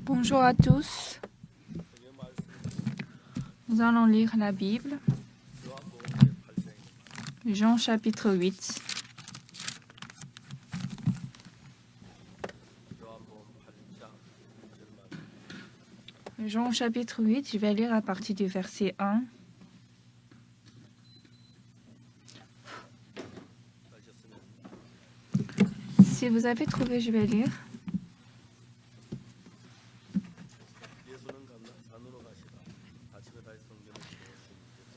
Bonjour à tous. Nous allons lire la Bible. Jean chapitre 8. Jean chapitre 8, je vais lire à partir du verset 1. Si vous avez trouvé, je vais lire.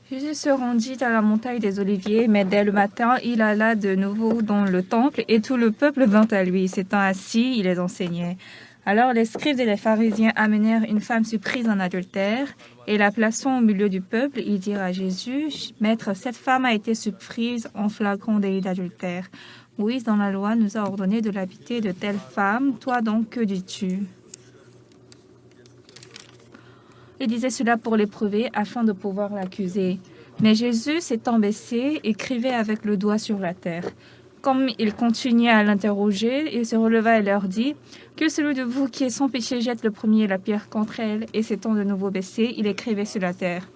Jésus se rendit à la montagne des Oliviers, mais dès le matin, il alla de nouveau dans le temple, et tout le peuple vint à lui. S'étant assis, il les enseignait. Alors les scribes et les pharisiens amenèrent une femme surprise en adultère, et la plaçant au milieu du peuple, ils dirent à Jésus, « Maître, cette femme a été surprise en flagrant délit d'adultère. Moïse, dans la loi, nous a ordonné de l'habiter de telle femme. Toi donc, que dis-tu » Il disait cela pour l'éprouver, afin de pouvoir l'accuser. Mais Jésus, s'étant baissé, écrivait avec le doigt sur la terre. Comme il continuait à l'interroger, il se releva et leur dit, « Que celui de vous qui est sans péché jette le premier la pierre contre elle. » Et s'étant de nouveau baissé, il écrivait sur la terre.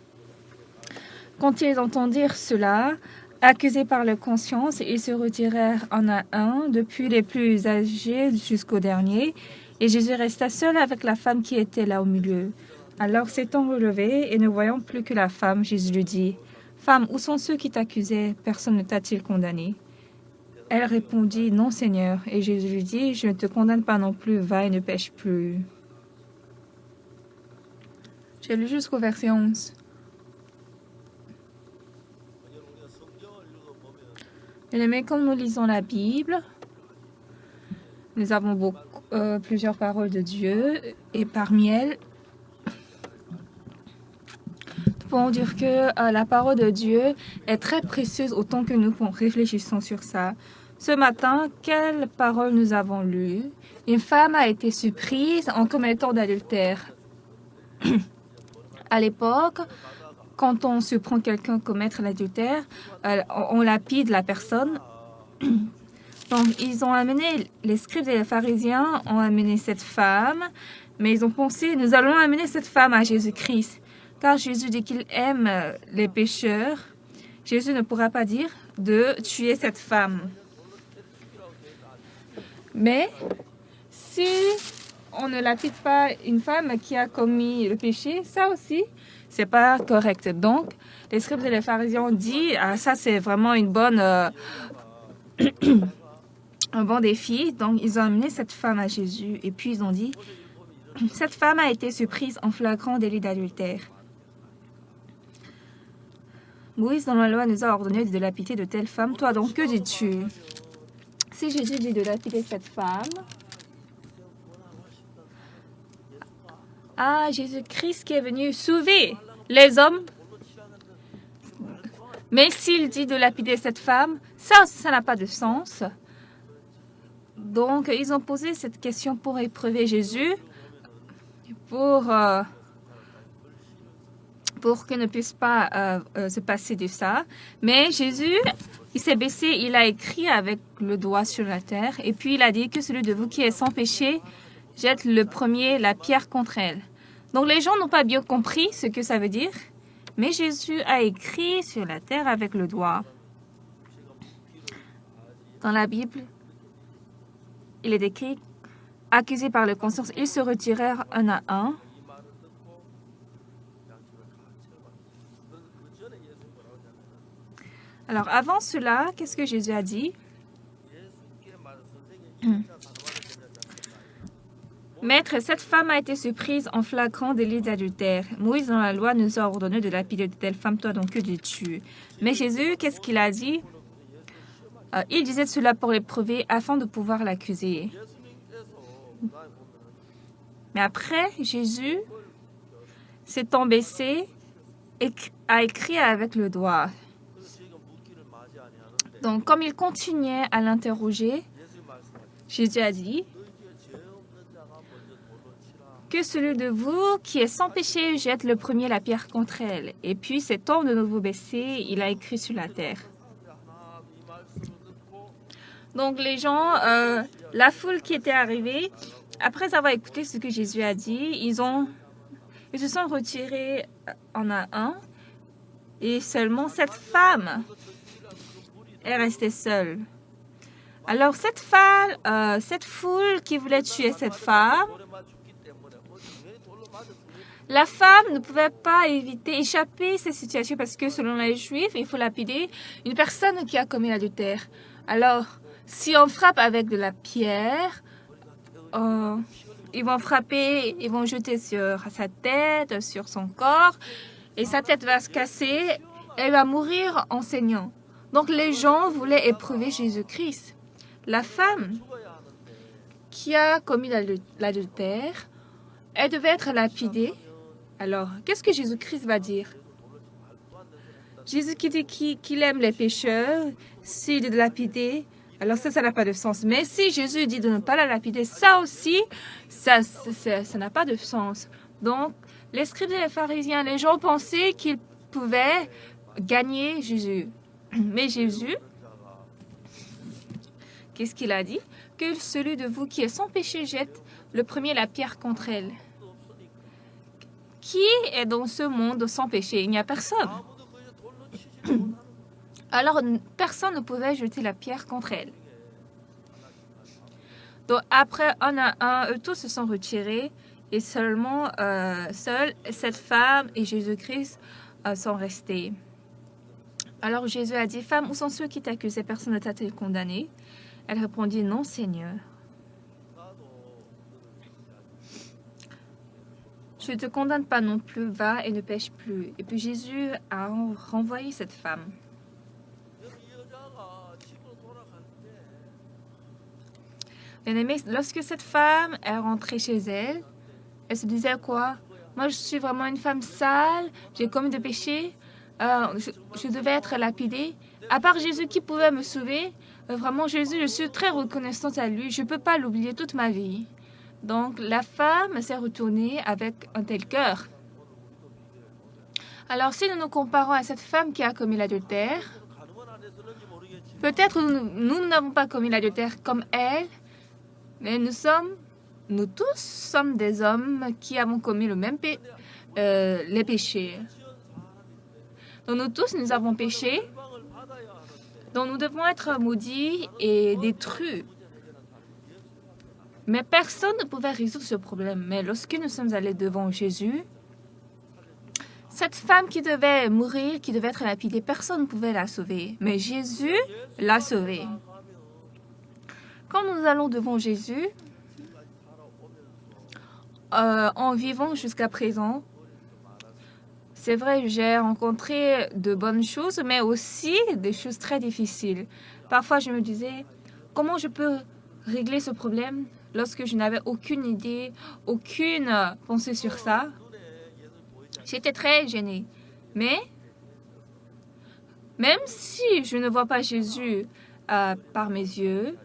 Quand ils entendirent cela, accusés par leur conscience, ils se retirèrent un à un, depuis les plus âgés jusqu'au dernier, et Jésus resta seul avec la femme qui était là au milieu. Alors s'étant relevé et ne voyant plus que la femme, Jésus lui dit, « Femme, où sont ceux qui t'accusaient? Personne ne t'a-t-il condamné ?» Elle répondit, « Non, Seigneur. » Et Jésus lui dit, « Je ne te condamne pas non plus, va et ne pêche plus. » J'ai lu jusqu'au verset 11. Mais quand nous lisons la Bible, nous avons plusieurs paroles de Dieu, et parmi elles, nous pouvons dire que la parole de Dieu est très précieuse autant que nous réfléchissons sur ça. Ce matin, quelle parole nous avons lue? Une femme a été surprise en commettant d'adultère. À l'époque, quand on surprend quelqu'un commettre l'adultère, on lapide la personne. Donc, ils ont amené, les scribes et les pharisiens ont amené cette femme, mais ils ont pensé, nous allons amener cette femme à Jésus-Christ. Car Jésus dit qu'il aime les pécheurs. Jésus ne pourra pas dire de tuer cette femme. Mais si on ne lapide pas une femme qui a commis le péché, ça aussi, c'est pas correct. Donc, les scribes et les pharisiens ont dit, ah, ça c'est vraiment une bonne, un bon défi. Donc, ils ont amené cette femme à Jésus et puis ils ont dit, cette femme a été surprise en flagrant délit d'adultère. Moïse, dans la loi, nous a ordonné de lapider de telle femme. Toi donc, que dis-tu? Si Jésus dit de lapider cette femme, Jésus-Christ qui est venu sauver les hommes. Mais s'il dit de lapider cette femme, ça n'a pas de sens. Donc, ils ont posé cette question pour éprouver Jésus, pour qu'il ne puisse pas se passer de ça. Mais Jésus, il s'est baissé, il a écrit avec le doigt sur la terre, et puis il a dit que celui de vous qui est sans péché jette le premier la pierre contre elle. Donc les gens n'ont pas bien compris ce que ça veut dire, mais Jésus a écrit sur la terre avec le doigt. Dans la Bible, il est écrit, accusés par la conscience, ils se retirèrent un à un. Alors, avant cela, qu'est-ce que Jésus a dit? Maître, cette femme a été surprise en flagrant délit d'adultère. Moïse, dans la loi, nous a ordonné de lapider de telle femme. Toi donc, que dis-tu? Mais Jésus, qu'est-ce qu'il a dit? Il disait cela pour l'éprouver afin de pouvoir l'accuser. Mais après, Jésus s'étant baissé, a écrit avec le doigt. Donc, comme il continuait à l'interroger, Jésus a dit, « Que celui de vous qui est sans péché jette le premier la pierre contre elle. » Et puis, s'étant de nouveau baissé, il a écrit sur la terre. Donc, les gens, la foule qui était arrivée, après avoir écouté ce que Jésus a dit, ils se sont retirés en à un et seulement cette femme est restée seule. Alors cette foule qui voulait tuer cette femme, la femme ne pouvait pas échapper cette situation parce que selon les Juifs, il faut lapider une personne qui a commis l'adultère. Alors, si on frappe avec de la pierre, ils vont frapper, ils vont jeter sur sa tête, sur son corps, et sa tête va se casser, et elle va mourir en saignant. Donc les gens voulaient éprouver Jésus-Christ. La femme qui a commis l'adultère, elle devait être lapidée. Alors, qu'est-ce que Jésus-Christ va dire? Jésus qui dit qu'il aime les pécheurs, s'il dit de lapider, alors ça n'a pas de sens. Mais si Jésus dit de ne pas la lapider, ça aussi, ça n'a pas de sens. Donc, les scribes et les pharisiens, les gens pensaient qu'ils pouvaient gagner Jésus. Mais Jésus, qu'est-ce qu'il a dit? Que celui de vous qui est sans péché jette le premier la pierre contre elle. Qui est dans ce monde sans péché? Il n'y a personne. Alors, personne ne pouvait jeter la pierre contre elle. Donc, après, un à un, eux tous se sont retirés et seulement seule cette femme et Jésus-Christ sont restés. Alors, Jésus a dit, « Femme, où sont ceux qui t'accusaient? Personne ne t'a-t-il condamné? » Elle répondit, « Non, Seigneur. » Je ne te condamne pas non plus, va et ne pêche plus. Et puis Jésus a renvoyé cette femme. Bien-aimé, lorsque cette femme est rentrée chez elle, elle se disait quoi? Moi, je suis vraiment une femme sale, j'ai commis des péchés, je devais être lapidée. À part Jésus qui pouvait me sauver, vraiment Jésus, je suis très reconnaissante à lui, je ne peux pas l'oublier toute ma vie. Donc, la femme s'est retournée avec un tel cœur. Alors, si nous nous comparons à cette femme qui a commis l'adultère, peut-être nous n'avons pas commis l'adultère comme elle, mais nous tous sommes des hommes qui avons commis le même les péchés. Donc, nous tous, nous avons péché. Donc, nous devons être maudits et détruits. Mais personne ne pouvait résoudre ce problème. Mais lorsque nous sommes allés devant Jésus, cette femme qui devait mourir, qui devait être lapidée, personne ne pouvait la sauver. Mais Jésus l'a sauvée. Quand nous allons devant Jésus, en vivant jusqu'à présent, c'est vrai, j'ai rencontré de bonnes choses, mais aussi des choses très difficiles. Parfois, je me disais, comment je peux régler ce problème lorsque je n'avais aucune idée, aucune pensée sur ça? J'étais très gênée. Mais, même si je ne vois pas Jésus par mes yeux,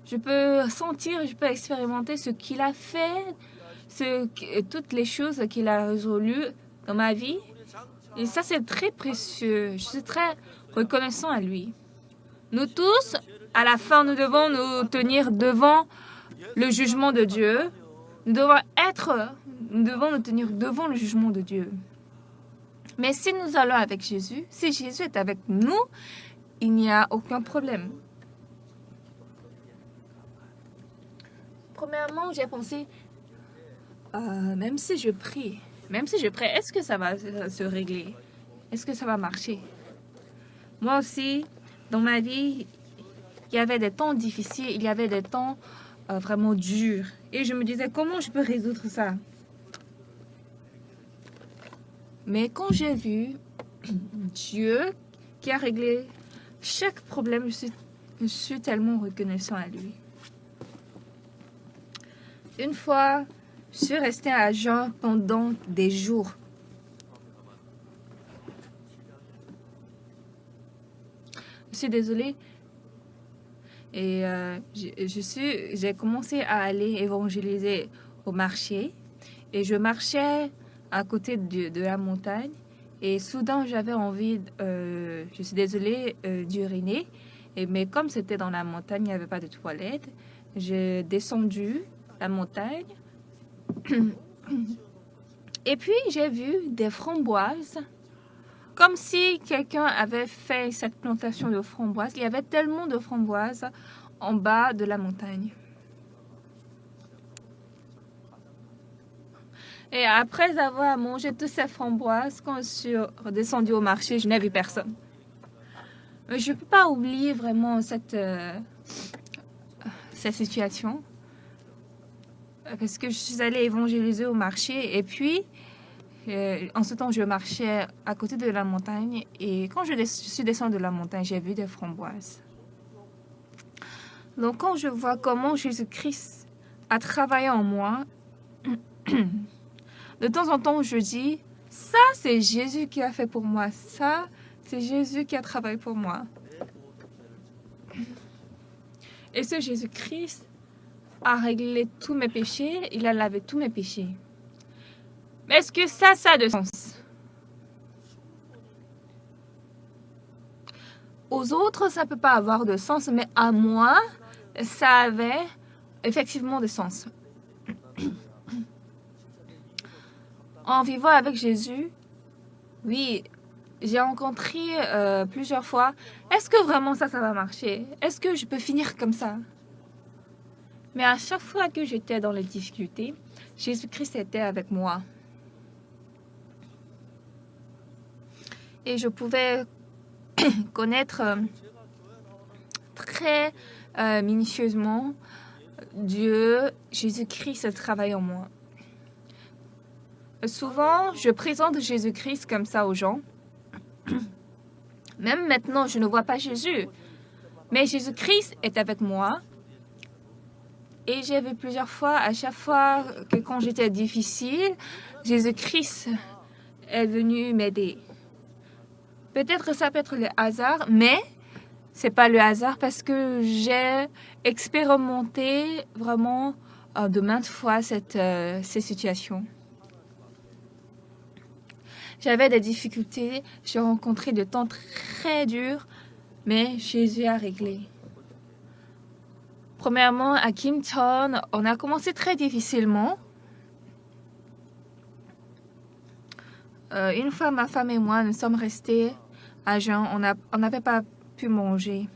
je peux sentir, je peux expérimenter ce qu'il a fait, toutes les choses qu'il a résolues dans ma vie. Et ça, c'est très précieux. Je suis très reconnaissant à lui. Nous tous, à la fin, nous devons nous tenir devant le jugement de Dieu. Nous devons nous tenir devant le jugement de Dieu. Mais si nous allons avec Jésus, si Jésus est avec nous, il n'y a aucun problème. Premièrement, j'ai pensé, même si je prie, est-ce que ça va se régler? Est-ce que ça va marcher? Moi aussi, dans ma vie, il y avait des temps difficiles, il y avait des temps vraiment durs. Et je me disais, comment je peux résoudre ça? Mais quand j'ai vu Dieu qui a réglé chaque problème, je suis tellement reconnaissant à lui. Une fois, je suis restée à jeun pendant des jours. Je suis désolée. Et j'ai commencé à aller évangéliser au marché. Et je marchais à côté de la montagne. Et soudain, j'avais envie, je suis désolée, d'uriner. Mais comme c'était dans la montagne, il n'y avait pas de toilette. J'ai descendu la montagne et puis j'ai vu des framboises, comme si quelqu'un avait fait cette plantation de framboises. Il y avait tellement de framboises en bas de la montagne. Et après avoir mangé toutes ces framboises, quand je suis redescendue au marché, je n'ai vu personne. Mais je ne peux pas oublier vraiment cette situation. Parce que je suis allée évangéliser au marché. Et puis, en ce temps, je marchais à côté de la montagne. Et quand je suis descendue de la montagne, j'ai vu des framboises. Donc, quand je vois comment Jésus-Christ a travaillé en moi, de temps en temps, je dis, ça, c'est Jésus qui a fait pour moi. Ça, c'est Jésus qui a travaillé pour moi. Et ce Jésus-Christ a réglé tous mes péchés. Il a lavé tous mes péchés. Mais est-ce que ça a de sens? Aux autres, ça ne peut pas avoir de sens, mais à moi, ça avait effectivement de sens. En vivant avec Jésus, oui, j'ai rencontré plusieurs fois, est-ce que vraiment ça va marcher? Est-ce que je peux finir comme ça? Mais à chaque fois que j'étais dans les difficultés, Jésus-Christ était avec moi. Et je pouvais connaître très minutieusement Dieu, Jésus-Christ travaille en moi. Souvent, je présente Jésus-Christ comme ça aux gens. Même maintenant, je ne vois pas Jésus. Mais Jésus-Christ est avec moi. Et j'ai vu plusieurs fois, à chaque fois que quand j'étais difficile, Jésus-Christ est venu m'aider. Peut-être que ça peut être le hasard, mais c'est pas le hasard parce que j'ai expérimenté vraiment de maintes fois ces situations. J'avais des difficultés, j'ai rencontré des temps très durs, mais Jésus a réglé. Premièrement, à Kimpton, on a commencé très difficilement. Une fois, ma femme et moi, nous sommes restés à jeun. On n'avait pas pu manger.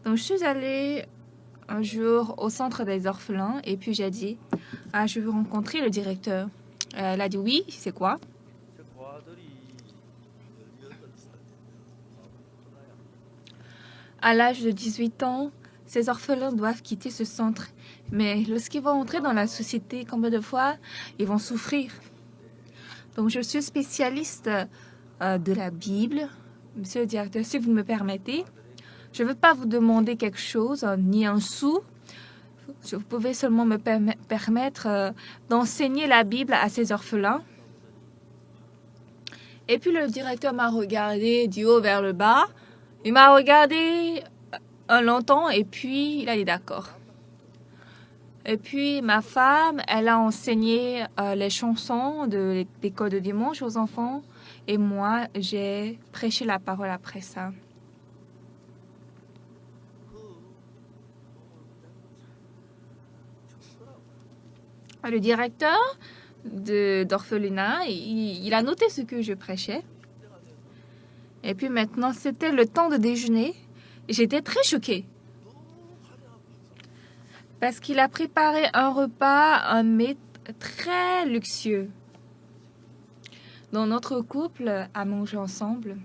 Donc, je suis allée un jour au centre des orphelins et puis j'ai dit, je veux rencontrer le directeur. Elle a dit oui, c'est quoi? À l'âge de 18 ans, ces orphelins doivent quitter ce centre. Mais lorsqu'ils vont entrer dans la société, combien de fois ils vont souffrir? Donc, je suis spécialiste de la Bible. Monsieur le directeur, si vous me permettez, je ne veux pas vous demander quelque chose, ni un sou. Vous pouvez seulement me permettre d'enseigner la Bible à ces orphelins. Et puis, le directeur m'a regardé du haut vers le bas. Il m'a regardé longtemps et puis il a dit d'accord. Et puis ma femme, elle a enseigné les chansons de l'école de dimanche aux enfants et moi, j'ai prêché la parole après ça. Le directeur d'orphelinat, il a noté ce que je prêchais. Et puis maintenant, c'était le temps de déjeuner. Et j'étais très choquée. Parce qu'il a préparé un repas, un mets très luxueux. Dans notre couple, à manger ensemble,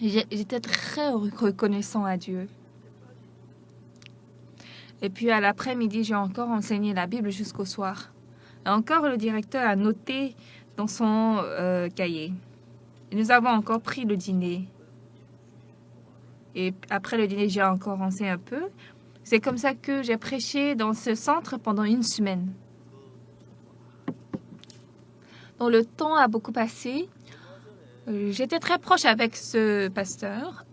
j'étais très reconnaissant à Dieu. Et puis à l'après-midi, j'ai encore enseigné la Bible jusqu'au soir. Et encore, le directeur a noté dans son cahier. Et nous avons encore pris le dîner. Et après le dîner, j'ai encore enseigné un peu. C'est comme ça que j'ai prêché dans ce centre pendant 1 semaine. Donc le temps a beaucoup passé. J'étais très proche avec ce pasteur.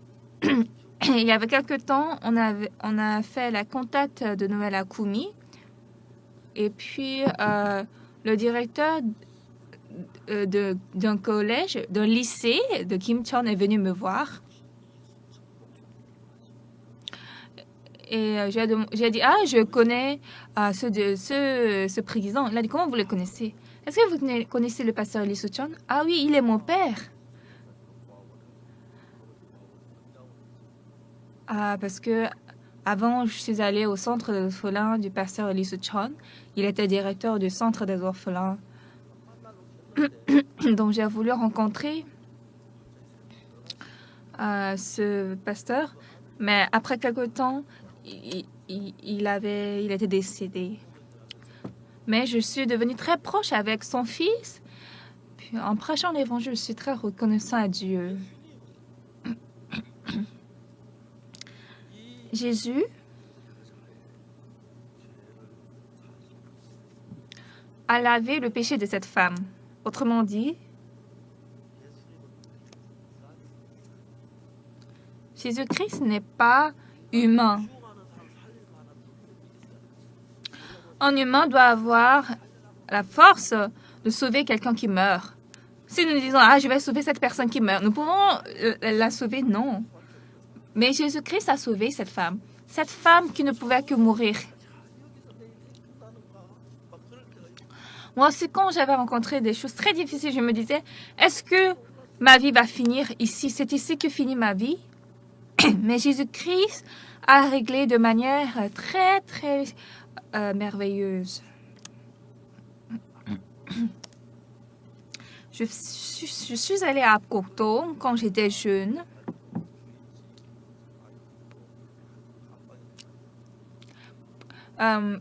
Il y avait quelque temps, on a fait la cantate de Noël à Kumi. Et puis, le directeur d'un collège, d'un lycée de Kimpton est venu me voir. Et j'ai dit, ah, je connais ce président. Il a dit, comment vous le connaissez? Est-ce que vous connaissez le pasteur Lee Soo-chon? Ah oui, il est mon père. Ah, parce que avant, je suis allée au centre des orphelins du pasteur Lee Soo-chon. Il était directeur du centre des orphelins. Donc, j'ai voulu rencontrer ce pasteur. Mais après quelque temps, il était décédé. Mais je suis devenue très proche avec son fils. Puis, en prêchant l'évangile, je suis très reconnaissant à Dieu. Jésus a lavé le péché de cette femme. Autrement dit, Jésus-Christ n'est pas humain. Un humain doit avoir la force de sauver quelqu'un qui meurt. Si nous disons, ah, je vais sauver cette personne qui meurt, nous pouvons la sauver? Non. Mais Jésus-Christ a sauvé cette femme qui ne pouvait que mourir. Moi aussi, quand j'avais rencontré des choses très difficiles, je me disais, est-ce que ma vie va finir ici? C'est ici que finit ma vie? Mais Jésus-Christ a réglé de manière très, très merveilleuse. Je suis allée à Apkoto quand j'étais jeune.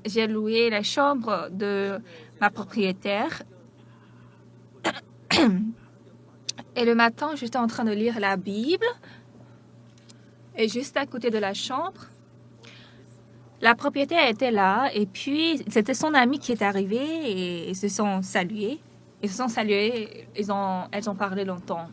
J'ai loué la chambre de ma propriétaire. Et le matin, j'étais en train de lire la Bible. Et juste à côté de la chambre, la propriétaire était là. Et puis, c'était son ami qui est arrivé et ils se sont salués. Elles ont parlé longtemps.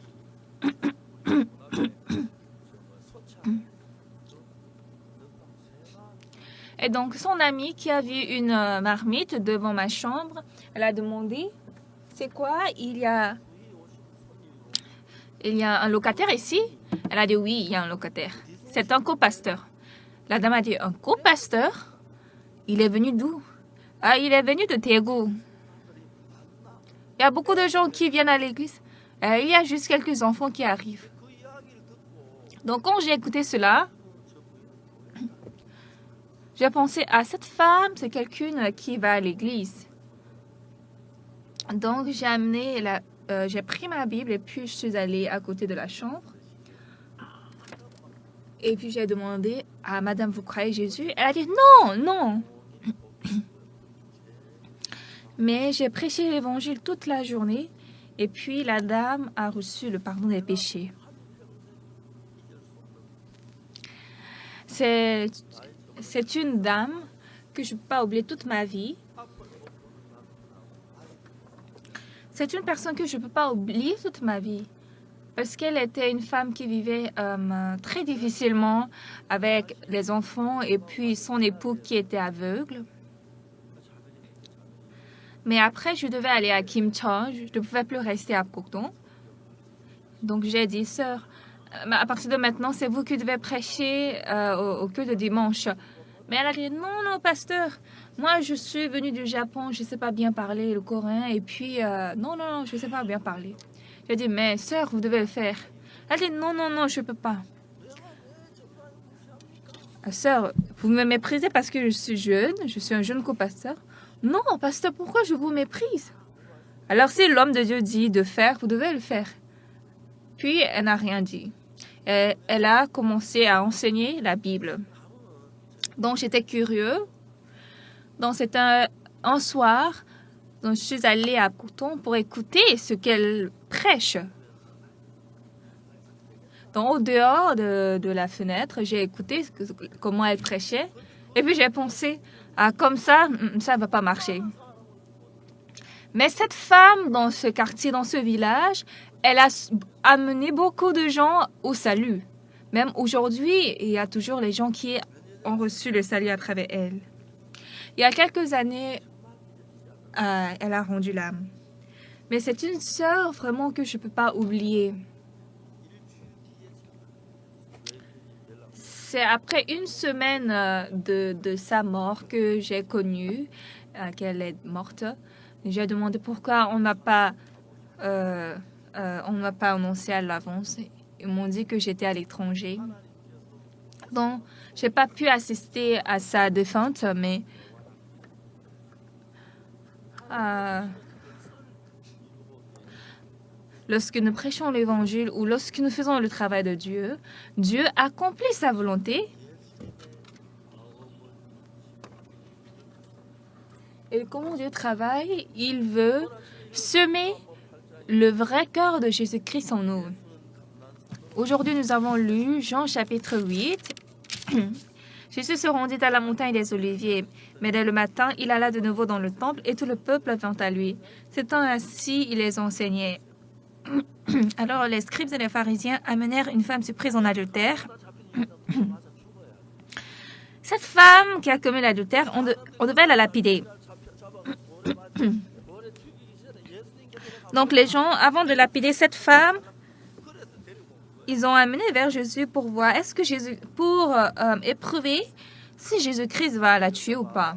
Et donc, son amie qui a vu une marmite devant ma chambre, elle a demandé, c'est quoi? Il y a un locataire ici? Elle a dit, oui, il y a un locataire. C'est un copasteur. La dame a dit, un copasteur? Il est venu d'où? Ah, il est venu de Daegu. Il y a beaucoup de gens qui viennent à l'église. Il y a juste quelques enfants qui arrivent. Donc, quand j'ai écouté cela, j'ai pensé à cette femme, c'est quelqu'un qui va à l'église. Donc, j'ai pris ma Bible et puis je suis allée à côté de la chambre. Et puis j'ai demandé à Madame, vous croyez Jésus? Elle a dit non, non. Mais j'ai prêché l'évangile toute la journée et puis la dame a reçu le pardon des péchés. C'est une dame que je ne peux pas oublier toute ma vie. C'est une personne que je ne peux pas oublier toute ma vie. Parce qu'elle était une femme qui vivait très difficilement avec les enfants et puis son époux qui était aveugle. Mais après, je devais aller à Kimcheon. Je ne pouvais plus rester à Pokton. Donc, j'ai dit, sœur, à partir de maintenant, c'est vous qui devez prêcher au culte de dimanche. Mais elle a dit, non, non, pasteur, moi, je suis venue du Japon, je ne sais pas bien parler le coréen. Et puis, non, je ne sais pas bien parler. J'ai dit, mais sœur, vous devez le faire. Elle dit, non, je ne peux pas. Sœur, vous me méprisez parce que je suis un jeune copasteur. Non, pasteur, pourquoi je vous méprise? Alors, si l'homme de Dieu dit de faire, vous devez le faire. Puis, elle n'a rien dit. Elle a commencé à enseigner la Bible. Donc, j'étais curieux. Donc, c'était un soir. Donc, je suis allée à Coton pour écouter ce qu'elle prêche. Donc, au dehors de la fenêtre, j'ai écouté comment elle prêchait. Et puis, j'ai pensé, comme ça ne va pas marcher. Mais cette femme, dans ce quartier, dans ce village, elle a amené beaucoup de gens au salut. Même aujourd'hui, il y a toujours les gens qui ont reçu le salut à travers elle. Il y a quelques années, elle a rendu l'âme. Mais c'est une sœur vraiment que je ne peux pas oublier. c'est après une semaine de sa mort que j'ai connu qu'elle est morte. J'ai demandé pourquoi on ne m'a pas annoncé à l'avance. Ils m'ont dit que j'étais à l'étranger. Donc, je n'ai pas pu assister à sa défunte, mais lorsque nous prêchons l'Évangile ou lorsque nous faisons le travail de Dieu, Dieu accomplit sa volonté. Et comment Dieu travaille? Il veut semer le vrai cœur de Jésus-Christ en nous. Aujourd'hui, nous avons lu Jean chapitre 8. Jésus se rendit à la montagne des Oliviers, mais dès le matin, il alla de nouveau dans le temple et tout le peuple vint à lui. S'étant assis, il les enseignait. Alors les scribes et les pharisiens amenèrent une femme surprise en adultère. Cette femme qui a commis l'adultère, on devait la lapider. Donc les gens, avant de lapider cette femme, ils ont amené vers Jésus pour voir, pour éprouver si Jésus-Christ va la tuer ou pas.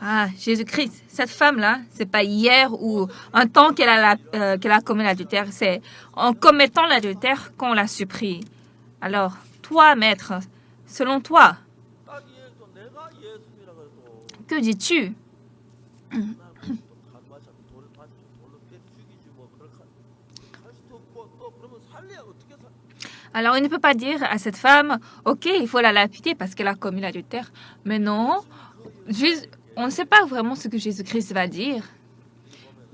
Ah, Jésus-Christ, cette femme-là, c'est pas hier ou un temps qu'elle a commis l'adultère, c'est en commettant l'adultère qu'on l'a surpris. Alors, toi, maître, selon toi, que dis-tu? Alors, il ne peut pas dire à cette femme, ok, il faut la lapider parce qu'elle a commis l'adultère. Mais non, on ne sait pas vraiment ce que Jésus-Christ va dire.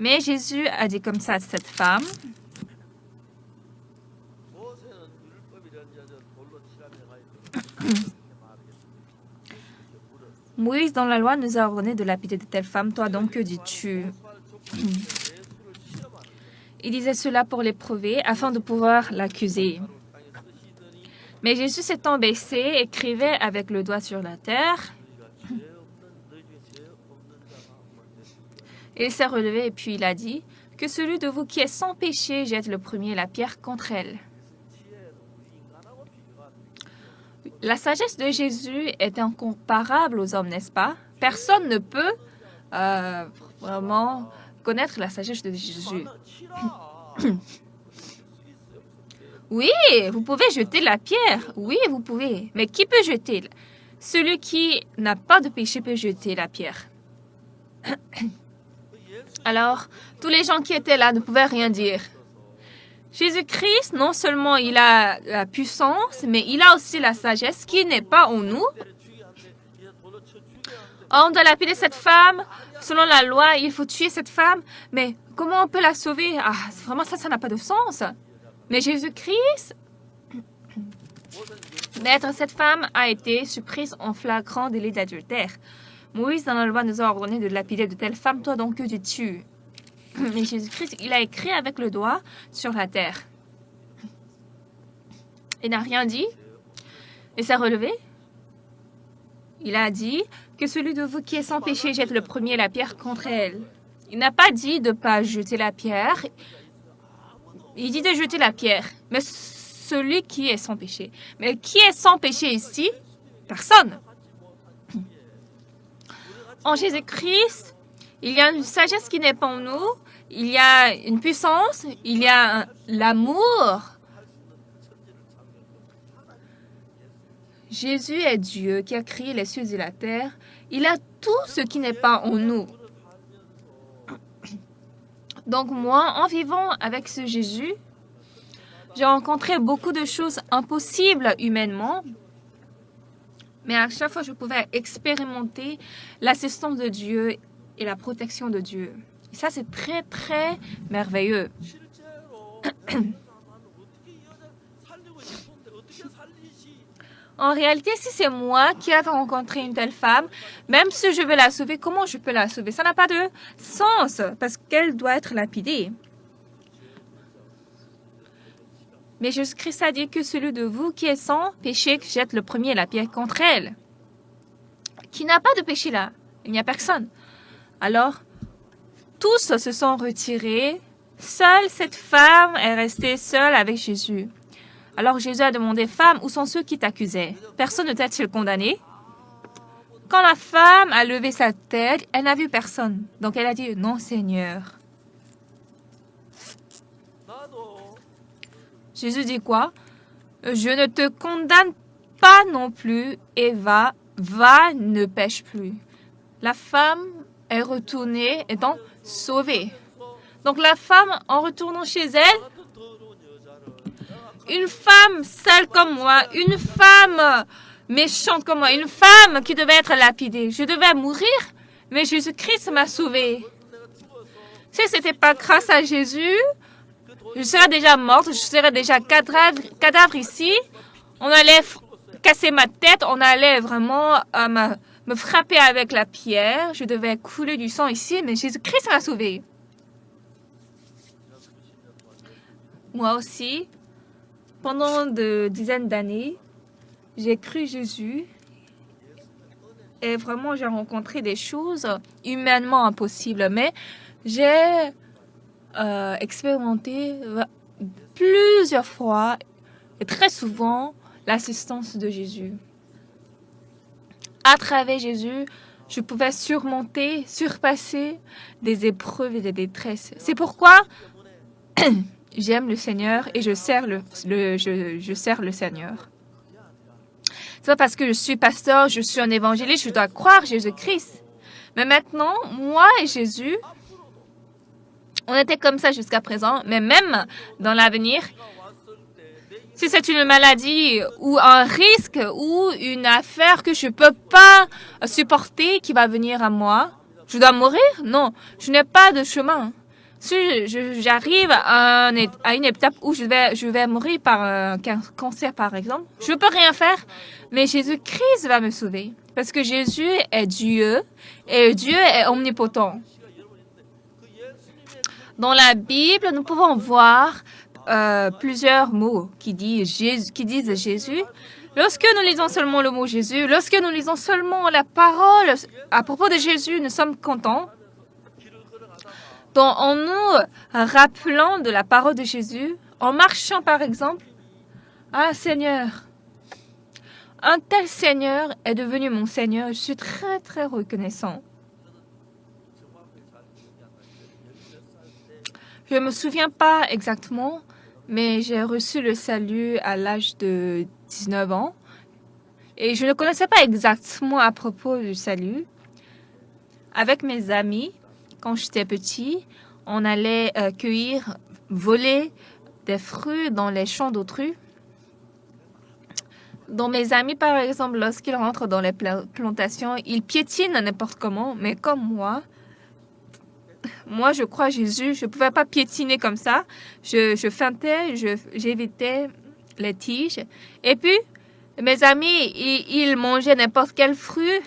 Mais Jésus a dit comme ça à cette femme. Moïse, dans la loi, nous a ordonné de lapider de telle femme. Toi donc, que dis-tu? Il disait cela pour l'éprouver, afin de pouvoir l'accuser. Mais Jésus s'étant baissé, écrivait avec le doigt sur la terre. Il s'est relevé et puis il a dit, « Que celui de vous qui est sans péché jette le premier la pierre contre elle. » La sagesse de Jésus est incomparable aux hommes, n'est-ce pas? Personne ne peut vraiment connaître la sagesse de Jésus. Oui, vous pouvez jeter la pierre. Oui, vous pouvez. Mais qui peut jeter? Celui qui n'a pas de péché peut jeter la pierre. Alors, tous les gens qui étaient là ne pouvaient rien dire. Jésus-Christ, non seulement il a la puissance, mais il a aussi la sagesse qui n'est pas en nous. On doit lapider cette femme. Selon la loi, il faut tuer cette femme. Mais comment on peut la sauver? Ah, vraiment, ça n'a pas de sens. Mais Jésus-Christ, maître, cette femme a été surprise en flagrant délit d'adultère. Moïse, dans la loi, nous a ordonné de lapider de telle femme, toi donc que tu tues. Mais Jésus-Christ, il a écrit avec le doigt sur la terre. Il n'a rien dit. Il s'est relevé. Il a dit que celui de vous qui est sans péché jette le premier la pierre contre elle. Il n'a pas dit de ne pas jeter la pierre. Il dit de jeter la pierre. Mais celui qui est sans péché. Mais qui est sans péché ici? Personne. En Jésus-Christ, il y a une sagesse qui n'est pas en nous. Il y a une puissance. Il y a l'amour. Jésus est Dieu qui a créé les cieux et la terre. Il a tout ce qui n'est pas en nous. Donc moi, en vivant avec ce Jésus, j'ai rencontré beaucoup de choses impossibles humainement. Mais à chaque fois, je pouvais expérimenter l'assistance de Dieu et la protection de Dieu. Et ça, c'est très, très merveilleux. En réalité, si c'est moi qui ai rencontré une telle femme, même si je veux la sauver, comment je peux la sauver? Ça n'a pas de sens parce qu'elle doit être lapidée. Mais Jésus-Christ a dit que celui de vous qui est sans péché jette le premier la pierre contre elle. Qui n'a pas de péché là? Il n'y a personne. Alors, tous se sont retirés Seule cette femme est restée seule avec Jésus. Alors Jésus a demandé, femme, où sont ceux qui t'accusaient? Personne ne t'a-t-il condamné? Quand la femme a levé sa tête, elle n'a vu personne. Donc elle a dit, non Seigneur. Jésus dit quoi? Je ne te condamne pas non plus, et va, ne pêche plus. La femme est retournée étant sauvée. Donc la femme, en retournant chez elle, une femme sale comme moi, une femme méchante comme moi, une femme qui devait être lapidée, je devais mourir, mais Jésus-Christ m'a sauvée. Si ce n'était pas grâce à Jésus, je serais déjà morte, je serais déjà cadavre ici. On allait casser ma tête, on allait vraiment me frapper avec la pierre. Je devais couler du sang ici, mais Jésus-Christ m'a sauvée. Moi aussi, pendant de dizaines d'années, j'ai cru Jésus et vraiment j'ai rencontré des choses humainement impossibles, mais j'ai expérimenté plusieurs fois et très souvent l'assistance de Jésus. À travers Jésus, je pouvais surpasser des épreuves et des détresses. C'est pourquoi j'aime le Seigneur et je sers le Seigneur. C'est pas parce que je suis pasteur, je suis un évangéliste, je dois croire Jésus-Christ. Mais maintenant, moi et Jésus, on était comme ça jusqu'à présent, mais même dans l'avenir, si c'est une maladie ou un risque ou une affaire que je ne peux pas supporter qui va venir à moi, je dois mourir? Non, je n'ai pas de chemin. Si j'arrive à une étape où je vais mourir par un cancer, par exemple, je ne peux rien faire, mais Jésus-Christ va me sauver. Parce que Jésus est Dieu et Dieu est omnipotent. Dans la Bible, nous pouvons voir plusieurs mots qui disent Jésus. Lorsque nous lisons seulement le mot Jésus, lorsque nous lisons seulement la parole à propos de Jésus, nous sommes contents. Donc, en nous rappelant de la parole de Jésus, en marchant par exemple, ah Seigneur, un tel Seigneur est devenu mon Seigneur, je suis très très reconnaissant. Je ne me souviens pas exactement, mais j'ai reçu le salut à l'âge de 19 ans. Et je ne connaissais pas exactement à propos du salut. Avec mes amis, quand j'étais petit, on allait voler des fruits dans les champs d'autrui. Donc mes amis, par exemple, lorsqu'ils rentrent dans les plantations, ils piétinent n'importe comment, mais comme moi, je crois Jésus, je ne pouvais pas piétiner comme ça. Je feintais, j'évitais les tiges. Et puis, mes amis, ils mangeaient n'importe quel fruit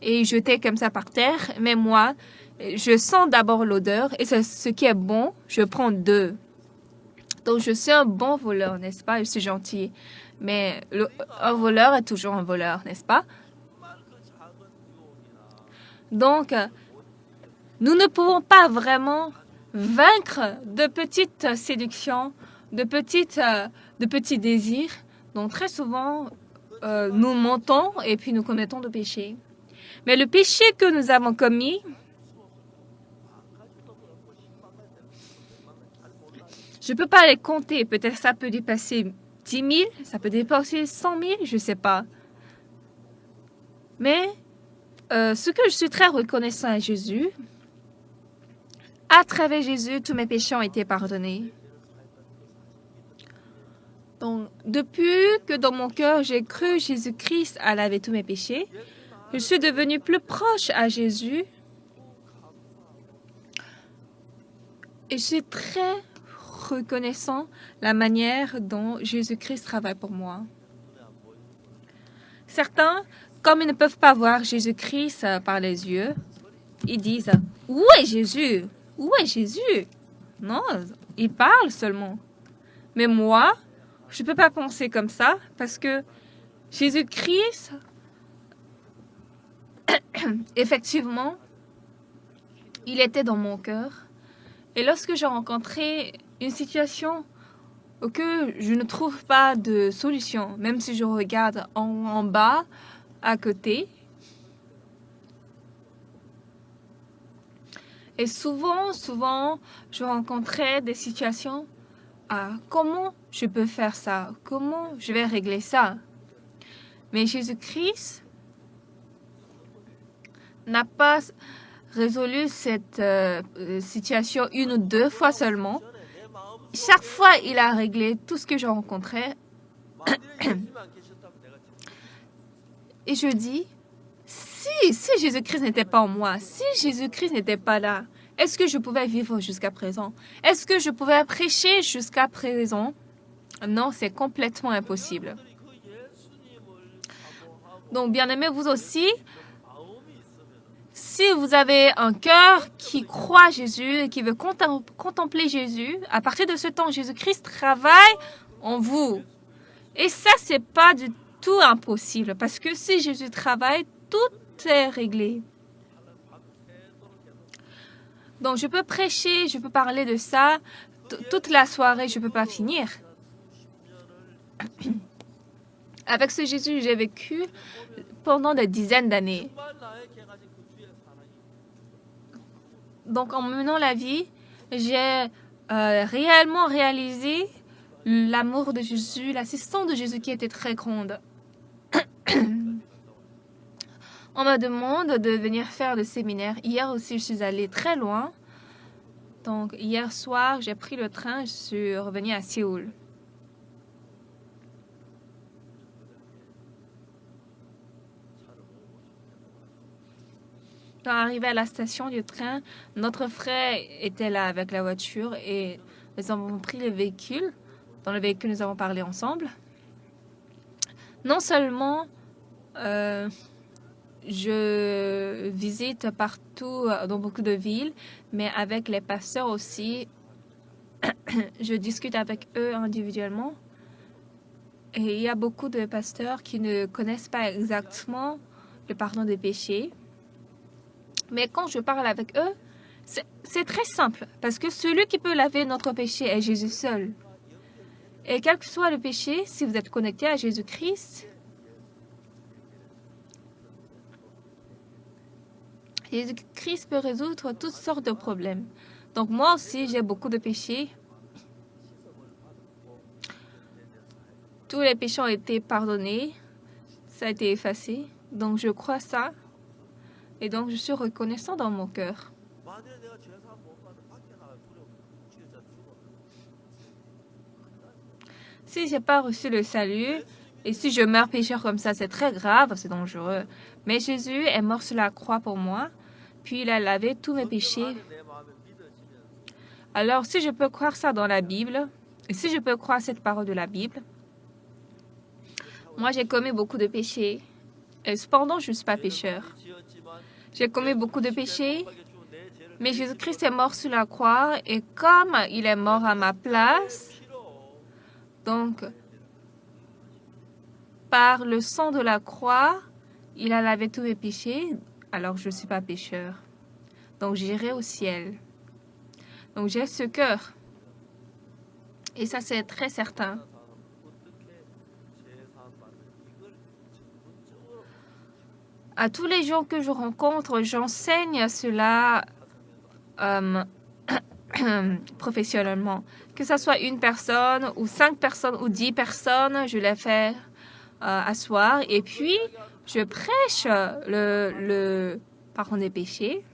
et ils jetaient comme ça par terre. Mais moi, je sens d'abord l'odeur et ce qui est bon, je prends deux. Donc, je suis un bon voleur, n'est-ce pas? Je suis gentil. Mais un voleur est toujours un voleur, n'est-ce pas? Donc, nous ne pouvons pas vraiment vaincre de petites séductions, de petits désirs. Donc très souvent, nous mentons et puis nous commettons de péchés. Mais le péché que nous avons commis, je ne peux pas les compter. Peut-être ça peut dépasser 10 000, ça peut dépasser 100 000, je ne sais pas. Mais ce que je suis très reconnaissant à Jésus, à travers Jésus, tous mes péchés ont été pardonnés. Donc, depuis que dans mon cœur, j'ai cru Jésus-Christ à laver tous mes péchés, je suis devenu plus proche à Jésus. Et je suis très reconnaissant la manière dont Jésus-Christ travaille pour moi. Certains, comme ils ne peuvent pas voir Jésus-Christ par les yeux, ils disent « Où est Jésus? Où est Jésus? » Non, il parle seulement. Mais moi, je ne peux pas penser comme ça parce que Jésus-Christ, effectivement, il était dans mon cœur Et lorsque j'ai rencontré une situation où que je ne trouve pas de solution, même si je regarde en bas, à côté, et souvent, je rencontrais des situations, comment je peux faire ça? Comment je vais régler ça? Mais Jésus-Christ n'a pas résolu cette situation une ou deux fois seulement. Chaque fois, il a réglé tout ce que je rencontrais. Et je dis, si Jésus-Christ n'était pas en moi, si Jésus-Christ n'était pas là, est-ce que je pouvais vivre jusqu'à présent? Est-ce que je pouvais prêcher jusqu'à présent? Non, c'est complètement impossible. Donc, bien aimés, vous aussi, si vous avez un cœur qui croit Jésus et qui veut contempler Jésus, à partir de ce temps, Jésus-Christ travaille en vous. Et ça, c'est pas du tout impossible, parce que si Jésus travaille, tout est réglé. Donc, je peux prêcher, je peux parler de ça toute la soirée, je ne peux pas finir. Avec ce Jésus, j'ai vécu pendant des dizaines d'années. Donc, en menant la vie, j'ai réellement réalisé l'amour de Jésus, l'assistance de Jésus qui était très grande. On me demande de venir faire le séminaire. Hier aussi, je suis allée très loin. Donc, hier soir, j'ai pris le train, je suis revenue à Séoul. Quand arrivé à la station du train, notre frère était là avec la voiture et nous avons pris le véhicule. Dans le véhicule, nous avons parlé ensemble. Non seulement je visite partout dans beaucoup de villes, mais avec les pasteurs aussi, je discute avec eux individuellement. Et il y a beaucoup de pasteurs qui ne connaissent pas exactement le pardon des péchés. Mais quand je parle avec eux, c'est très simple, parce que celui qui peut laver notre péché est Jésus seul. Et quel que soit le péché, si vous êtes connecté à Jésus-Christ, Jésus-Christ peut résoudre toutes sortes de problèmes. Donc moi aussi, j'ai beaucoup de péchés. Tous les péchés ont été pardonnés. Ça a été effacé. Donc je crois ça. Et donc je suis reconnaissant dans mon cœur. Si je n'ai pas reçu le salut, et si je meurs pécheur comme ça, c'est très grave, c'est dangereux. Mais Jésus est mort sur la croix pour moi, puis il a lavé tous mes péchés. Alors, si je peux croire ça dans la Bible, et si je peux croire cette parole de la Bible, moi j'ai commis beaucoup de péchés, et cependant je ne suis pas pécheur. J'ai commis beaucoup de péchés, mais Jésus-Christ est mort sur la croix, et comme il est mort à ma place, donc, par le sang de la croix, il a lavé tous mes péchés, alors je ne suis pas pécheur. Donc, j'irai au ciel. Donc, j'ai ce cœur. Et ça, c'est très certain. À tous les gens que je rencontre, j'enseigne cela professionnellement. Que ce soit une personne ou 5 personnes ou 10 personnes, je les fais asseoir et puis je prêche le pardon des péchés.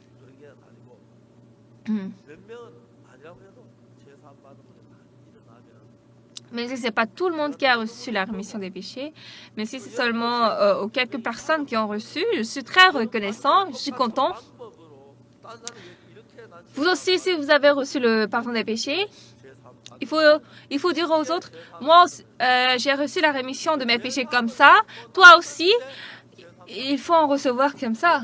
Mais si ce n'est pas tout le monde qui a reçu la rémission des péchés, mais si c'est seulement quelques personnes qui ont reçu, je suis très reconnaissant, je suis content. Vous aussi, si vous avez reçu le pardon des péchés, il faut dire aux autres, moi, j'ai reçu la rémission de mes péchés comme ça, toi aussi, il faut en recevoir comme ça.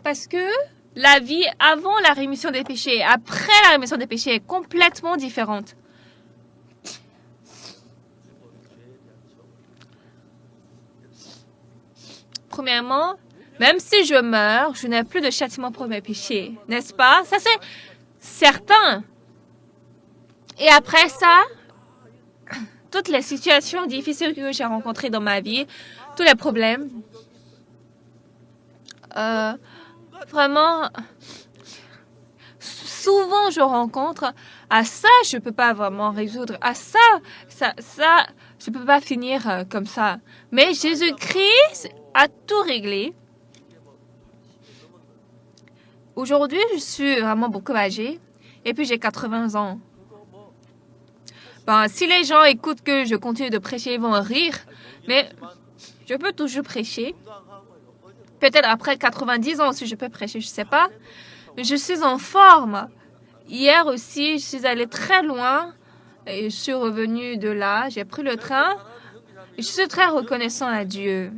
Parce que la vie avant la rémission des péchés et après la rémission des péchés est complètement différente. Premièrement, même si je meurs, je n'ai plus de châtiment pour mes péchés, n'est-ce pas? Ça, certain. Et après ça, toutes les situations difficiles que j'ai rencontrées dans ma vie, tous les problèmes, vraiment, souvent je rencontre, ça je peux pas vraiment résoudre, ça je peux pas finir comme ça. Mais Jésus-Christ a tout réglé. Aujourd'hui, je suis vraiment beaucoup âgée et puis j'ai 80 ans. Bon, si les gens écoutent que je continue de prêcher, ils vont rire, mais je peux toujours prêcher. Peut-être après 90 ans si je peux prêcher, je ne sais pas. Mais je suis en forme. Hier aussi, je suis allée très loin et je suis revenue de là. J'ai pris le train. Je suis très reconnaissant à Dieu.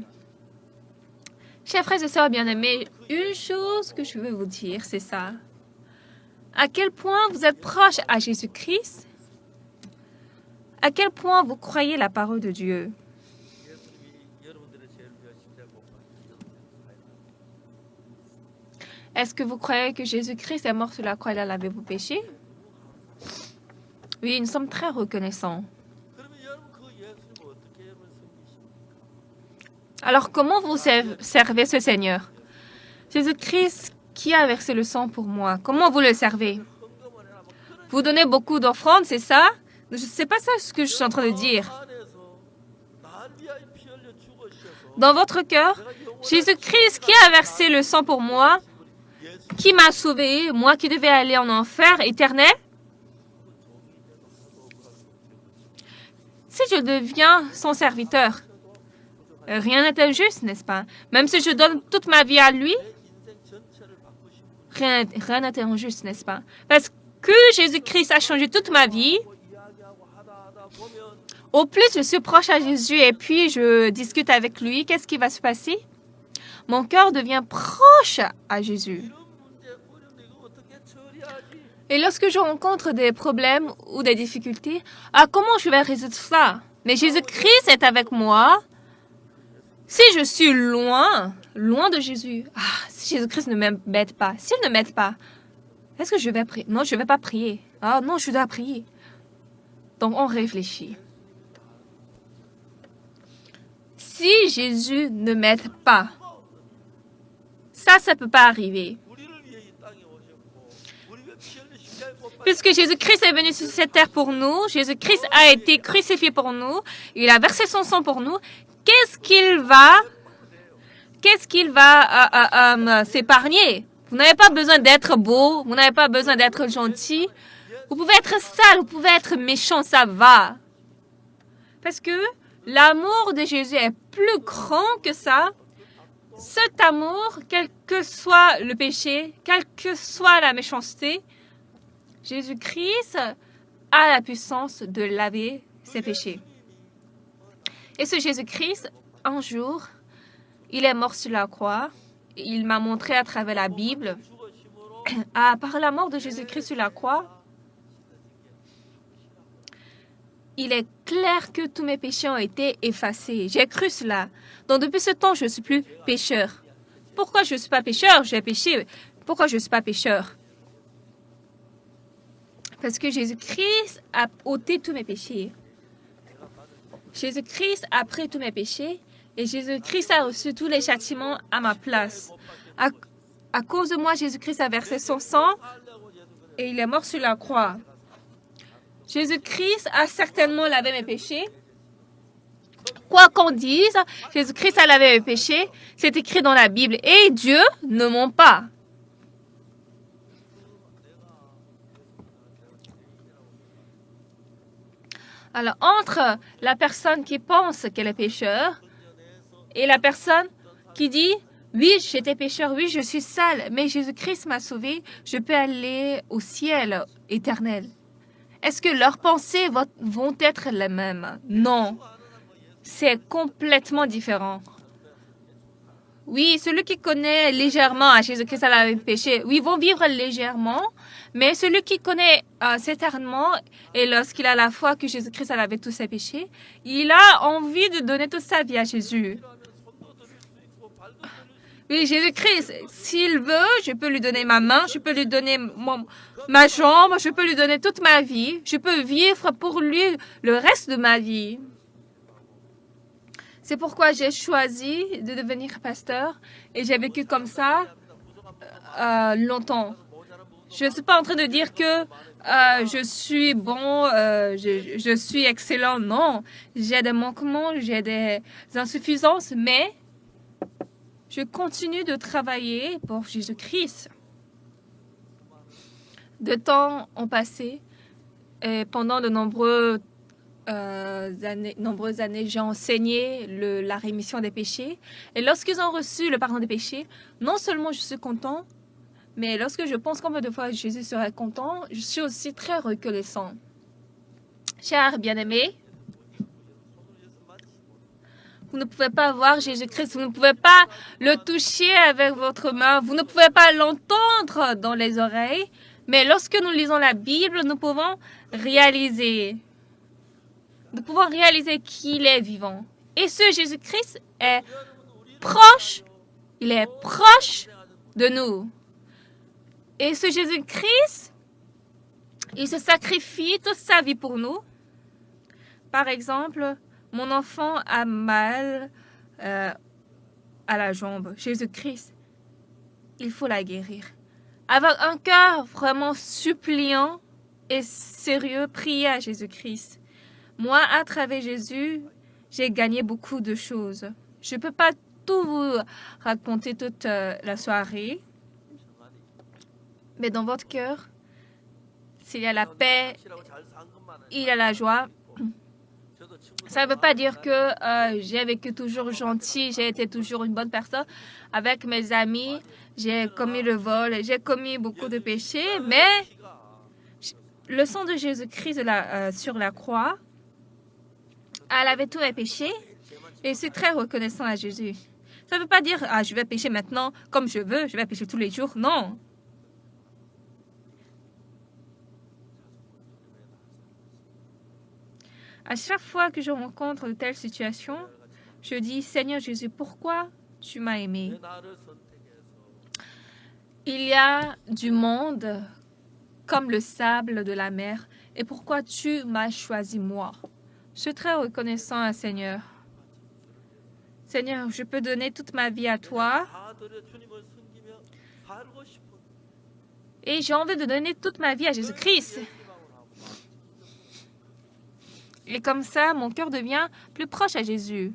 Chers frères et sœurs bien-aimés, une chose que je veux vous dire, c'est ça. À quel point vous êtes proche à Jésus-Christ? À quel point vous croyez la parole de Dieu? Est-ce que vous croyez que Jésus-Christ est mort sur la croix et a lavé vos péchés? Oui, nous sommes très reconnaissants. Alors, comment vous servez ce Seigneur? Jésus-Christ qui a versé le sang pour moi, comment vous le servez? Vous donnez beaucoup d'offrandes, c'est ça? Je ne sais pas ça ce que je suis en train de dire. Dans votre cœur, Jésus-Christ qui a versé le sang pour moi, qui m'a sauvé, moi qui devais aller en enfer éternel? Si je deviens son serviteur, rien n'est injuste, n'est-ce pas? Même si je donne toute ma vie à lui, rien n'est injuste, n'est-ce pas? Parce que Jésus-Christ a changé toute ma vie. Au plus je suis proche à Jésus et puis je discute avec lui, qu'est-ce qui va se passer? Mon cœur devient proche à Jésus. Et lorsque je rencontre des problèmes ou des difficultés, comment je vais résoudre ça? Mais Jésus-Christ est avec moi. Si je suis loin de Jésus, si Jésus-Christ ne m'aide pas, s'il ne m'aide pas, est-ce que je vais prier? Non, je ne vais pas prier. Non, je dois prier. Donc, on réfléchit. Si Jésus ne m'aide pas, ça ne peut pas arriver. Puisque Jésus-Christ est venu sur cette terre pour nous, Jésus-Christ a été crucifié pour nous, il a versé son sang pour nous, qu'est-ce qu'il va s'épargner? Vous n'avez pas besoin d'être beau, vous n'avez pas besoin d'être gentil. Vous pouvez être sale, vous pouvez être méchant, ça va. Parce que l'amour de Jésus est plus grand que ça. Cet amour, quel que soit le péché, quelle que soit la méchanceté, Jésus-Christ a la puissance de laver ses péchés. Et ce Jésus-Christ, un jour, il est mort sur la croix. Il m'a montré à travers la Bible, par la mort de Jésus-Christ sur la croix, il est clair que tous mes péchés ont été effacés. J'ai cru cela. Donc depuis ce temps, je ne suis plus pécheur. Pourquoi je ne suis pas pécheur? J'ai péché. Pourquoi je ne suis pas pécheur? Parce que Jésus-Christ a ôté tous mes péchés. Jésus-Christ a pris tous mes péchés et Jésus-Christ a reçu tous les châtiments à ma place. À cause de moi, Jésus-Christ a versé son sang et il est mort sur la croix. Jésus-Christ a certainement lavé mes péchés. Quoi qu'on dise, Jésus-Christ a lavé mes péchés. C'est écrit dans la Bible. Et Dieu ne ment pas. Alors, entre la personne qui pense qu'elle est pécheur et la personne qui dit « Oui, j'étais pécheur, oui, je suis sale, mais Jésus-Christ m'a sauvé, je peux aller au ciel éternel. » Est-ce que leurs pensées vont être les mêmes? Non. C'est complètement différent. Oui, celui qui connaît légèrement à Jésus-Christ a lavé le péché, oui, ils vont vivre légèrement, mais celui qui connaît certainement, et lorsqu'il a la foi que Jésus-Christ a lavé tous ses péchés, il a envie de donner toute sa vie à Jésus. Oui, Jésus-Christ, s'il veut, je peux lui donner ma main, je peux lui donner ma jambe, je peux lui donner toute ma vie. Je peux vivre pour lui le reste de ma vie. C'est pourquoi j'ai choisi de devenir pasteur et j'ai vécu comme ça longtemps. Je ne suis pas en train de dire que je suis bon, je suis excellent. Non, j'ai des manquements, j'ai des insuffisances, mais je continue de travailler pour Jésus-Christ. De temps ont passé et pendant de nombreuses années, j'ai enseigné la rémission des péchés. Et lorsqu'ils ont reçu le pardon des péchés, non seulement je suis content, mais lorsque je pense combien de fois Jésus serait content, je suis aussi très reconnaissant. Chers bien-aimés, vous ne pouvez pas voir Jésus-Christ, vous ne pouvez pas le toucher avec votre main, vous ne pouvez pas l'entendre dans les oreilles, mais lorsque nous lisons la Bible, nous pouvons réaliser qu'il est vivant. Et ce Jésus-Christ est proche, il est proche de nous. Et ce Jésus-Christ, il se sacrifie toute sa vie pour nous. Par exemple, mon enfant a mal à la jambe. Jésus-Christ, il faut la guérir. Avec un cœur vraiment suppliant et sérieux, priez à Jésus-Christ. Moi, à travers Jésus, j'ai gagné beaucoup de choses. Je ne peux pas tout vous raconter toute la soirée, mais dans votre cœur, s'il y a la paix, il y a la joie. Ça ne veut pas dire que j'ai vécu toujours gentil, j'ai été toujours une bonne personne. Avec mes amis, j'ai commis le vol, j'ai commis beaucoup de péchés, mais le sang de Jésus-Christ sur la croix a lavé tous mes péchés et je suis très reconnaissant à Jésus. Ça ne veut pas dire je vais pécher maintenant comme je veux, je vais pécher tous les jours. Non. À chaque fois que je rencontre de telles situations, je dis, Seigneur Jésus, pourquoi tu m'as aimé? Il y a du monde comme le sable de la mer, et pourquoi tu m'as choisi moi? Je suis très reconnaissant à Seigneur. Seigneur, je peux donner toute ma vie à toi, et j'ai envie de donner toute ma vie à Jésus-Christ. Et comme ça, mon cœur devient plus proche à Jésus.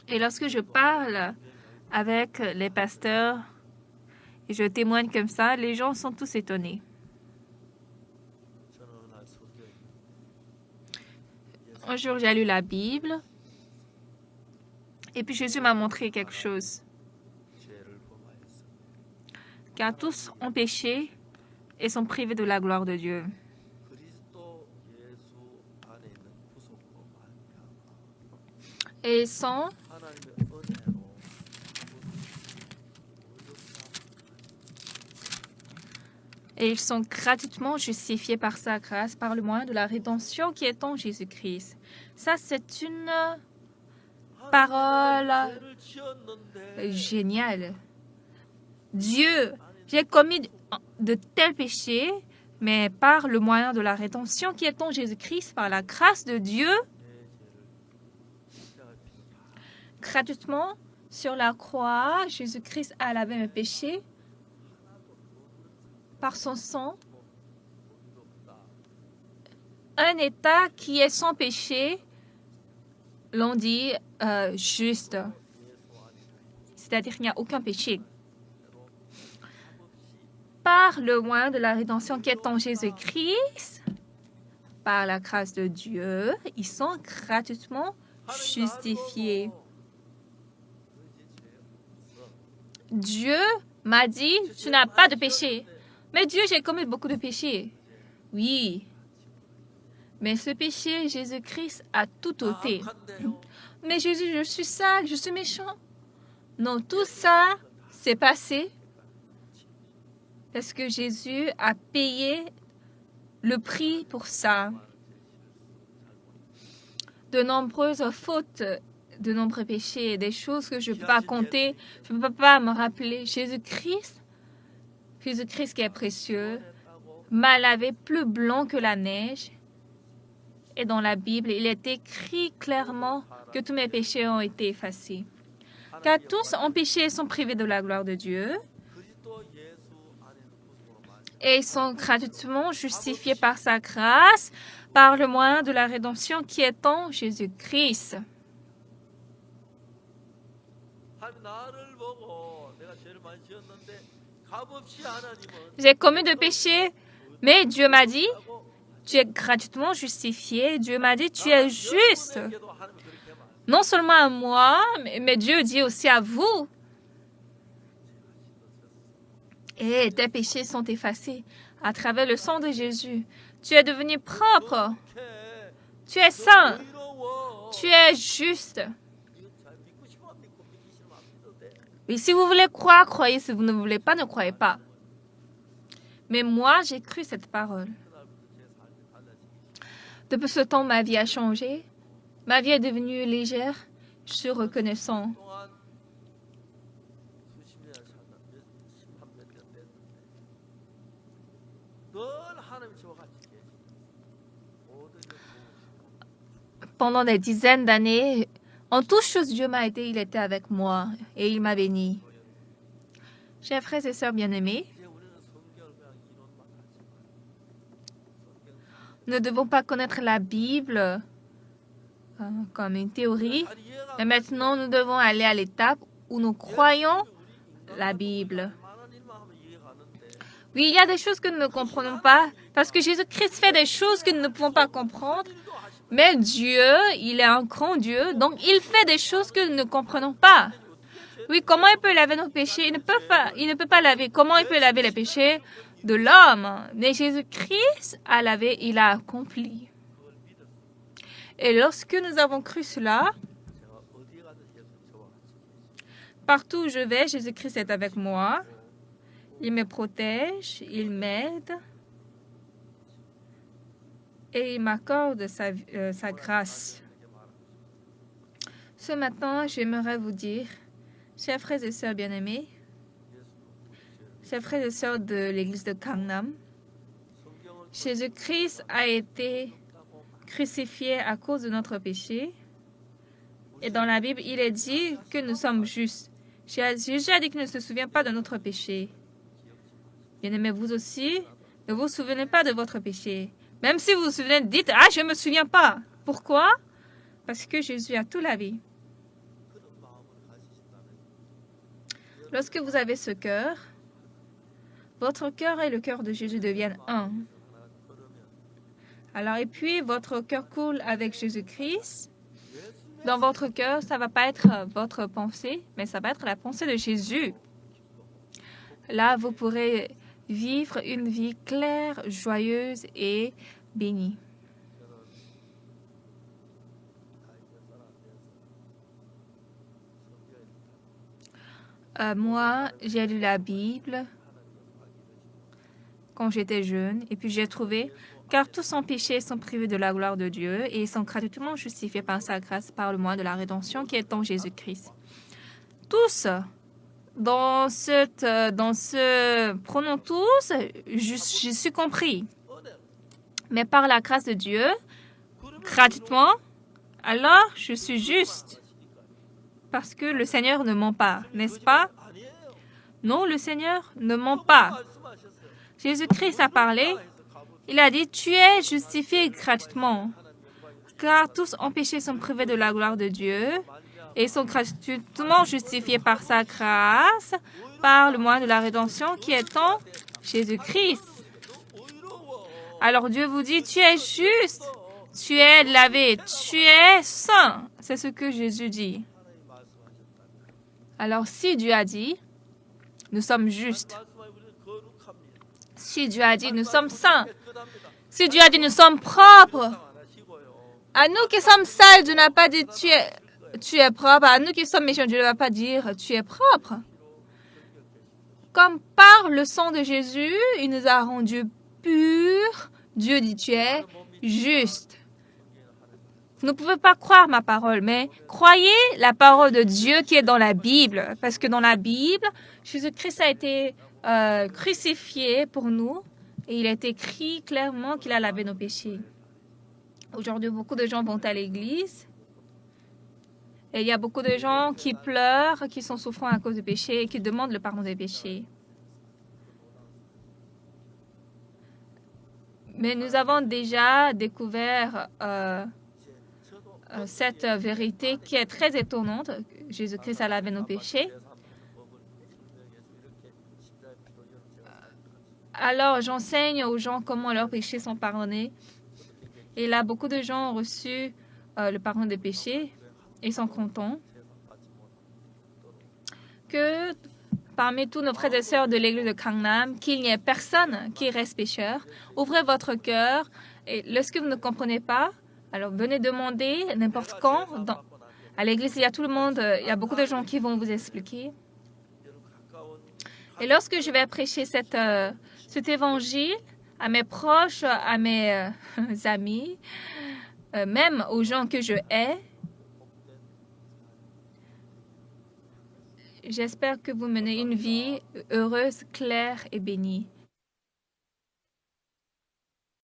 Et lorsque je parle avec les pasteurs et je témoigne comme ça, les gens sont tous étonnés. Un jour, j'ai lu la Bible et puis Jésus m'a montré quelque chose. Car tous ont péché et sont privés de la gloire de Dieu. Et ils sont gratuitement justifiés par sa grâce, par le moyen de la rédemption qui est en Jésus-Christ. Ça, c'est une parole géniale. Dieu, j'ai commis de tels péchés, mais par le moyen de la rédemption qui est en Jésus-Christ, par la grâce de Dieu, gratuitement, sur la croix, Jésus-Christ a lavé mes péchés par son sang. Un État qui est sans péché, l'on dit juste. C'est-à-dire qu'il n'y a aucun péché. Par le moyen de la rédemption qui est en Jésus-Christ, par la grâce de Dieu, ils sont gratuitement justifiés. Dieu m'a dit, tu n'as pas de péché. Mais Dieu, j'ai commis beaucoup de péchés. Oui. Mais ce péché, Jésus-Christ a tout ôté. Mais Jésus, je suis sale, je suis méchant. Non, tout ça s'est passé parce que Jésus a payé le prix pour ça. de nombreuses fautes, de nombreux péchés, des choses que je ne peux pas compter, je ne peux pas me rappeler. Jésus-Christ qui est précieux, m'a lavé plus blanc que la neige. Et dans la Bible, il est écrit clairement que tous mes péchés ont été effacés. Car tous ont péché et sont privés de la gloire de Dieu. Et ils sont gratuitement justifiés par sa grâce, par le moyen de la rédemption qui est en Jésus-Christ. J'ai commis de péchés, mais Dieu m'a dit, tu es gratuitement justifié. Dieu m'a dit, tu es juste. Non seulement à moi, mais Dieu dit aussi à vous. Et tes péchés sont effacés à travers le sang de Jésus. Tu es devenu propre. Tu es saint. Tu es juste. Mais si vous voulez croire, croyez. Si vous ne voulez pas, ne croyez pas. Mais moi, j'ai cru cette parole. Depuis ce temps, ma vie a changé. Ma vie est devenue légère. Je suis reconnaissant. Pendant des dizaines d'années, en toutes choses, Dieu il était avec moi et il m'a béni. Chers frères et sœurs bien-aimés, nous ne devons pas connaître la Bible comme une théorie, mais maintenant nous devons aller à l'étape où nous croyons la Bible. Oui, il y a des choses que nous ne comprenons pas, parce que Jésus-Christ fait des choses que nous ne pouvons pas comprendre. Mais Dieu, il est un grand Dieu, donc il fait des choses que nous ne comprenons pas. Oui, comment il peut laver nos péchés? Il ne peut pas laver. Comment il peut laver les péchés de l'homme? Mais Jésus-Christ a lavé, il a accompli. Et lorsque nous avons cru cela, partout où je vais, Jésus-Christ est avec moi. Il me protège, il m'aide. Et il m'accorde sa grâce. Ce matin, j'aimerais vous dire, chers frères et sœurs bien-aimés, chers frères et sœurs de l'église de Gangnam, Jésus-Christ a été crucifié à cause de notre péché. Et dans la Bible, il est dit que nous sommes justes. Jésus a dit qu'il ne se souvient pas de notre péché. Bien-aimés, vous aussi, ne vous souvenez pas de votre péché. Même si vous vous souvenez, dites « Ah, je ne me souviens pas ». Pourquoi? Parce que Jésus a tout lavé. Lorsque vous avez ce cœur, votre cœur et le cœur de Jésus deviennent un. Alors, et puis, votre cœur coule avec Jésus-Christ. Dans votre cœur, ça ne va pas être votre pensée, mais ça va être la pensée de Jésus. Là, vous pourrez vivre une vie claire, joyeuse et bénie. Moi, j'ai lu la Bible quand j'étais jeune et puis j'ai trouvé car tous sans péché sont privés de la gloire de Dieu et sont gratuitement justifiés par sa grâce par le moyen de la rédemption qui est en Jésus-Christ. Tous dans ce pronom tous, je suis compris. Mais par la grâce de Dieu, gratuitement, alors je suis juste. Parce que le Seigneur ne ment pas, n'est-ce pas? Non, le Seigneur ne ment pas. Jésus-Christ a parlé. Il a dit, tu es justifié gratuitement. Car tous en péché sont privés de la gloire de Dieu et sont gratuitement justifiés par sa grâce, par le moyen de la rédemption qui est en Jésus-Christ. Alors Dieu vous dit, tu es juste, tu es lavé, tu es saint. C'est ce que Jésus dit. Alors si Dieu a dit, nous sommes justes. Si Dieu a dit, nous sommes saints. Si Dieu a dit, nous sommes propres. À nous qui sommes sales, Dieu n'a pas dit, tu es propre. À nous qui sommes méchants, Dieu ne va pas dire, tu es propre. Comme par le sang de Jésus, il nous a rendus purs. Dieu dit, tu es juste. Vous ne pouvez pas croire ma parole, mais croyez la parole de Dieu qui est dans la Bible. Parce que dans la Bible, Jésus-Christ a été crucifié pour nous et il est écrit clairement qu'il a lavé nos péchés. Aujourd'hui, beaucoup de gens vont à l'église et il y a beaucoup de gens qui pleurent, qui sont souffrants à cause du péché et qui demandent le pardon des péchés. Mais nous avons déjà découvert cette vérité qui est très étonnante. Jésus-Christ a lavé nos péchés. Alors, j'enseigne aux gens comment leurs péchés sont pardonnés. Et là, beaucoup de gens ont reçu le pardon des péchés et sont contents. Que parmi tous nos frères et sœurs de l'église de Gangnam, qu'il n'y ait personne qui reste pécheur. Ouvrez votre cœur et lorsque vous ne comprenez pas, alors venez demander n'importe quand. À l'église, il y a tout le monde, il y a beaucoup de gens qui vont vous expliquer. Et lorsque je vais prêcher cet évangile à mes proches, à mes amis, même aux gens que je hais, j'espère que vous menez une vie heureuse, claire et bénie.